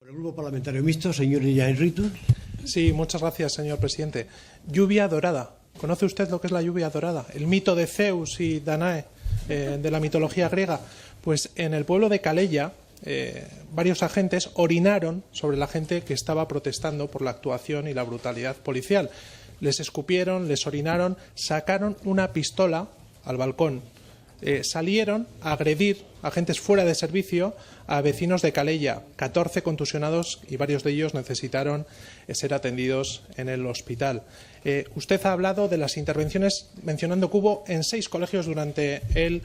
Por el Grupo Parlamentario Mixto, señor Iñárritu. Sí, muchas gracias, señor presidente. Lluvia dorada. ¿Conoce usted lo que es la lluvia dorada? El mito de Zeus y Danae, de la mitología griega. Pues en el pueblo de Calella, varios agentes orinaron sobre la gente que estaba protestando por la actuación y la brutalidad policial. Les escupieron, les orinaron, sacaron una pistola al balcón. Salieron a agredir agentes fuera de servicio a vecinos de Calella, 14 contusionados y varios de ellos necesitaron ser atendidos en el hospital. Usted ha hablado de las intervenciones mencionando que hubo en 6 colegios durante el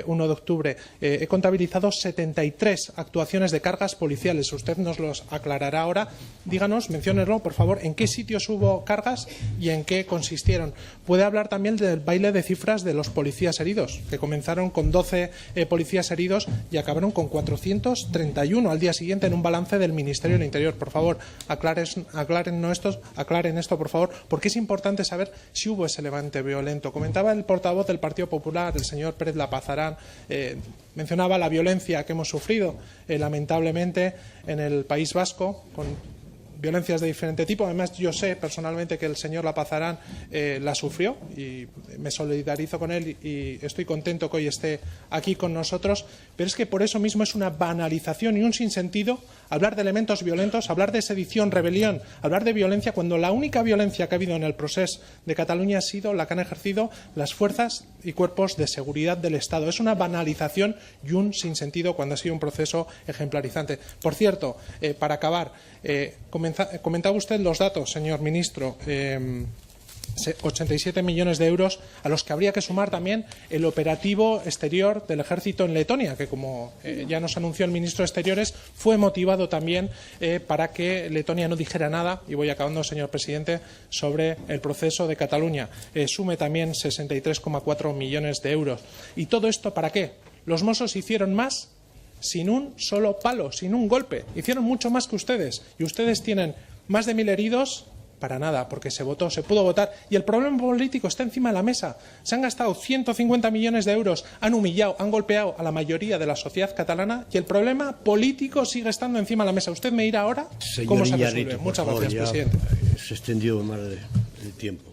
1 de octubre. He contabilizado 73 actuaciones de cargas policiales. Usted nos los aclarará ahora. Díganos, menciónenlo, por favor, en qué sitios hubo cargas y en qué consistieron. Puede hablar también del baile de cifras de los policías heridos, que comenzaron con 12 policías heridos y acabaron con 431 al día siguiente en un balance del Ministerio del Interior. Por favor, aclaren esto, por favor, porque es importante saber si hubo ese levante violento. Comentaba el portavoz del Partido Popular, el señor Pérez Lapazarán, mencionaba la violencia que hemos sufrido, lamentablemente, en el País Vasco, con violencias de diferente tipo. Además, yo sé personalmente que el señor Lapazarán la sufrió y me solidarizo con él y estoy contento que hoy esté aquí con nosotros. Pero es que por eso mismo es una banalización y un sinsentido hablar de elementos violentos, hablar de sedición, rebelión, hablar de violencia, cuando la única violencia que ha habido en el proceso de Cataluña ha sido la que han ejercido las fuerzas y cuerpos de seguridad del Estado. Es una banalización y un sinsentido cuando ha sido un proceso ejemplarizante. Por cierto, para acabar, comentaba usted los datos, señor ministro. 87 millones de euros, a los que habría que sumar también el operativo exterior del ejército en Letonia, que, como ya nos anunció el ministro de Exteriores, fue motivado también para que Letonia no dijera nada, y voy acabando, señor presidente, sobre el proceso de Cataluña. Sume también 63,4 millones de euros. ¿Y todo esto para qué? Los Mossos hicieron más sin un solo palo, sin un golpe. Hicieron mucho más que ustedes. Y ustedes tienen más de 1000 heridos para nada, porque se votó, se pudo votar. Y el problema político está encima de la mesa. Se han gastado 150 millones de euros, han humillado, han golpeado a la mayoría de la sociedad catalana y el problema político sigue estando encima de la mesa. Usted me dirá ahora cómo se resuelve. Muchas gracias, presidente. Se extendió más de tiempo.